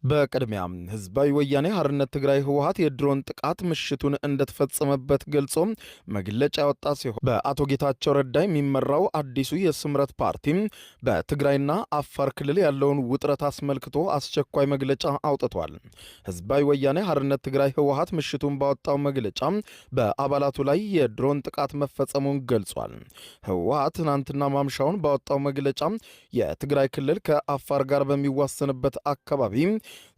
በቅድሚያ ህዝባዊ ወያኔ ሓርነት ትግራይ ህወሓት የድሮን ጥቃት ምሽቱን እንደተፈጸመበት ገልጾ መግለጫ ያወጣ ሲሆን በአቶ ጌታቸው ረዳ የሚመራው አዲሱ የስምረት ፓርቲ በትግራይና አፋር ክልል ያለውን ውጥረት አስመልክቶ አስቸኳይ መግለጫ አውጥቷል። ህዝባዊ ወያኔ ሓርነት ትግራይ ህወሓት ምሽቱን ባወጣው መግለጫ በአባላቱ ላይ የድሮን ጥቃት መፈጸሙን ገልጿል። ህወሓት ትናንትና ማምሻውን ባወጣው መግለጫ የትግራይ ክልል ከአፋር ጋር በሚዋሰንበት አካባቢ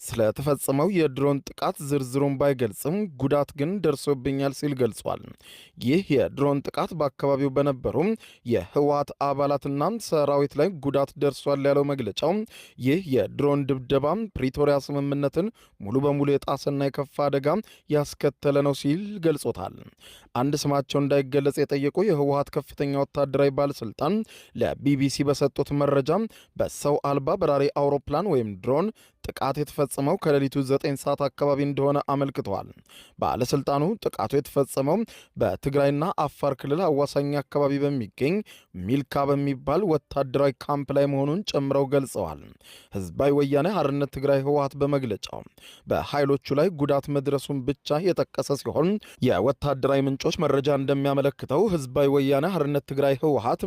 ስለተፈጸመው የድሮን ጥቃት ዝርዝሩን ባይገልጽም ጉዳት ግን ደርሶብኛል ሲል ገልጿል። ይህ የድሮን ጥቃት በአካባቢው በነበሩ የህወሓት አባላትና ሰራዊት ላይ ጉዳት ደርሷል ያለው መግለጫው ይህ የድሮን ድብደባ ፕሪቶሪያ ስምምነትን ሙሉ በሙሉ የጣሰና የከፋ አደጋ ያስከተለ ነው ሲል ገልጾታል። አንድ ስማቸው እንዳይገለጽ የጠየቁ የህወሓት ከፍተኛ ወታደራዊ ባለስልጣን ለቢቢሲ በሰጡት መረጃ በሰው አልባ በራሪ አውሮፕላን ወይም ድሮን ጥቃት የተፈጸመው ከሌሊቱ 9 ሰዓት አካባቢ እንደሆነ አመልክተዋል። ባለስልጣኑ ጥቃቱ የተፈጸመው በትግራይና አፋር ክልል አዋሳኝ አካባቢ በሚገኝ ሚልካ በሚባል ወታደራዊ ካምፕ ላይ መሆኑን ጨምረው ገልጸዋል። ህዝባዊ ወያኔ ሓርነት ትግራይ ህወሓት በመግለጫው በኃይሎቹ ላይ ጉዳት መድረሱን ብቻ የጠቀሰ ሲሆን የወታደራዊ ምንጮች መረጃ እንደሚያመለክተው ህዝባዊ ወያኔ ሓርነት ትግራይ ህወሓት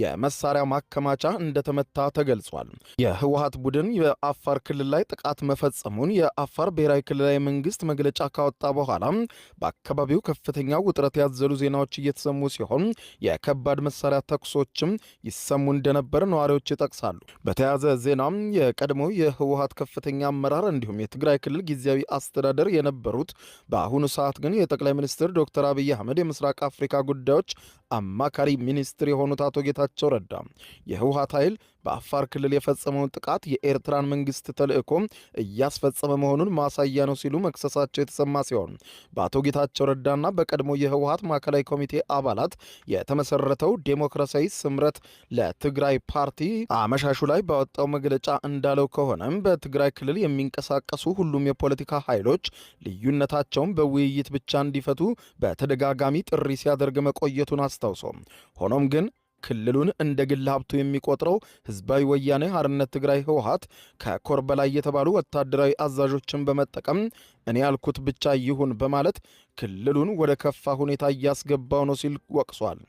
የመሳሪያ ማከማቻ እንደተመታ ተገልጿል። የህወሓት ቡድን በአፋር ክልል ላይ ጥቃት መፈጸሙን የአፋር ብሔራዊ ክልላዊ መንግስት መግለጫ ካወጣ በኋላ በአካባቢው ከፍተኛ ውጥረት ያዘሉ ዜናዎች እየተሰሙ ሲሆን የከባድ መሳሪያ ተኩሶችም ይሰሙ እንደነበር ነዋሪዎች ይጠቅሳሉ። በተያያዘ ዜናም የቀድሞ የህወሓት ከፍተኛ አመራር እንዲሁም የትግራይ ክልል ጊዜያዊ አስተዳደር የነበሩት በአሁኑ ሰዓት ግን የጠቅላይ ሚኒስትር ዶክተር አብይ አህመድ የምስራቅ አፍሪካ ጉዳዮች አማካሪ ሚኒስትር የሆኑት አቶ ጌታቸው ረዳ የህወሓት ኃይል በአፋር ክልል የፈጸመውን ጥቃት የኤርትራን መንግስት ተልእኮ እያስፈጸመ መሆኑን ማሳያ ነው ሲሉ መክሰሳቸው የተሰማ ሲሆን በአቶ ጌታቸው ረዳና በቀድሞ የህወሓት ማዕከላዊ ኮሚቴ አባላት የተመሰረተው ዴሞክራሲያዊ ስምረት ለትግራይ ፓርቲ አመሻሹ ላይ ባወጣው መግለጫ እንዳለው ከሆነም በትግራይ ክልል የሚንቀሳቀሱ ሁሉም የፖለቲካ ኃይሎች ልዩነታቸውን በውይይት ብቻ እንዲፈቱ በተደጋጋሚ ጥሪ ሲያደርግ መቆየቱን አስታውሶ ሆኖም ግን ክልሉን እንደ ግል ሀብቱ የሚቆጥረው ህዝባዊ ወያኔ ሓርነት ትግራይ ህወሓት ከኮር በላይ የተባሉ ወታደራዊ አዛዦችን በመጠቀም እኔ ያልኩት ብቻ ይሁን በማለት ክልሉን ወደ ከፋ ሁኔታ እያስገባው ነው ሲል ወቅሷል።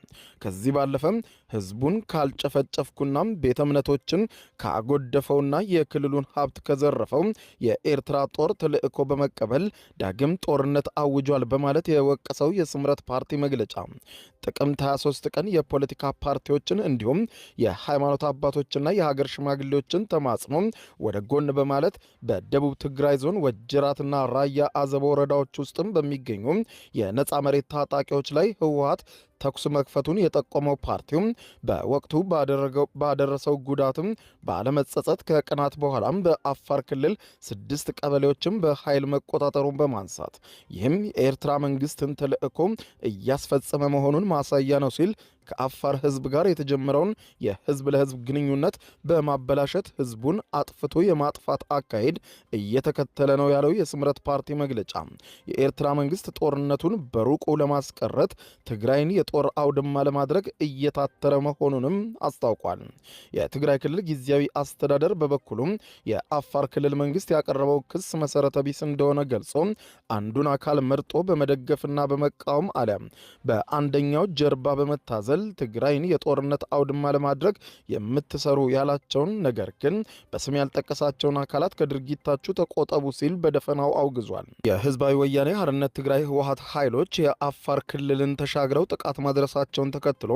ከዚህ ባለፈም ህዝቡን ካልጨፈጨፍኩና ቤተ እምነቶችን ካጎደፈውና የክልሉን ሀብት ከዘረፈው የኤርትራ ጦር ተልእኮ በመቀበል ዳግም ጦርነት አውጇል በማለት የወቀሰው የስምረት ፓርቲ መግለጫ ጥቅምት 23 ቀን የፖለቲካ ፓርቲዎችን እንዲሁም የሃይማኖት አባቶችና የሀገር ሽማግሌዎችን ተማጽኖ ወደ ጎን በማለት በደቡብ ትግራይ ዞን ወጀራትና ራያ አዘቦ ወረዳዎች ውስጥም በሚገኙ የነፃ መሬት ታጣቂዎች ላይ ህወሓት ተኩስ መክፈቱን የጠቆመው ፓርቲው በወቅቱ ባደረሰው ጉዳትም ባለመጸጸት ከቀናት በኋላም በአፋር ክልል 6 ቀበሌዎችን በኃይል መቆጣጠሩን በማንሳት ይህም የኤርትራ መንግስትን ተልእኮ እያስፈጸመ መሆኑን ማሳያ ነው ሲል ከአፋር ህዝብ ጋር የተጀመረውን የህዝብ ለህዝብ ግንኙነት በማበላሸት ህዝቡን አጥፍቶ የማጥፋት አካሄድ እየተከተለ ነው ያለው የስምረት ፓርቲ መግለጫ የኤርትራ መንግስት ጦርነቱን በሩቁ ለማስቀረት ትግራይን የጦር አውድማ ለማድረግ እየታተረ መሆኑንም አስታውቋል። የትግራይ ክልል ጊዜያዊ አስተዳደር በበኩሉም የአፋር ክልል መንግስት ያቀረበው ክስ መሰረተ ቢስ እንደሆነ ገልጾ አንዱን አካል መርጦ በመደገፍና በመቃወም አሊያም በአንደኛው ጀርባ በመታዘል ትግራይን የጦርነት አውድማ ለማድረግ የምትሰሩ ያላቸውን ነገር ግን በስም ያልጠቀሳቸውን አካላት ከድርጊታችሁ ተቆጠቡ ሲል በደፈናው አውግዟል። የህዝባዊ ወያኔ ሓርነት ትግራይ ህወሓት ኃይሎች የአፋር ክልልን ተሻግረው ጥቃት ማድረሳቸውን ተከትሎ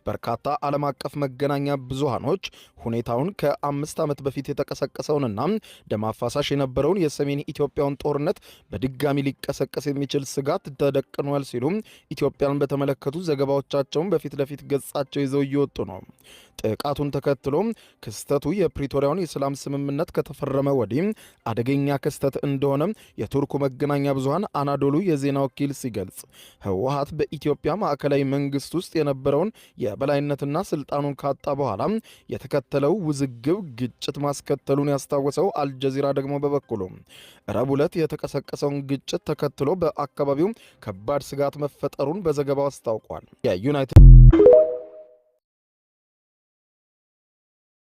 በርካታ ዓለም አቀፍ መገናኛ ብዙሃኖች ሁኔታውን ከ5 ዓመት በፊት የተቀሰቀሰውንና ደም አፋሳሽ የነበረውን የሰሜን ኢትዮጵያውን ጦርነት በድጋሚ ሊቀሰቀስ የሚችል ስጋት ተደቅኗል ሲሉ ኢትዮጵያን በተመለከቱ ዘገባዎቻቸውን በፊት ለፊት ገጻቸው ይዘው እየወጡ ነው። ጥቃቱን ተከትሎ ክስተቱ የፕሪቶሪያውን የሰላም ስምምነት ከተፈረመ ወዲህ አደገኛ ክስተት እንደሆነ የቱርኩ መገናኛ ብዙሃን አናዶሉ የዜና ወኪል ሲገልጽ ህወሓት በኢትዮጵያ ማዕከላዊ መንግስት ውስጥ የነበረውን የበላይነትና ስልጣኑን ካጣ በኋላ የተከተለው ውዝግብ ግጭት ማስከተሉን ያስታወሰው አልጀዚራ ደግሞ በበኩሉ ረቡዕ ዕለት የተቀሰቀሰውን ግጭት ተከትሎ በአካባቢው ከባድ ስጋት መፈጠሩን በዘገባው አስታውቋል። የዩናይትድ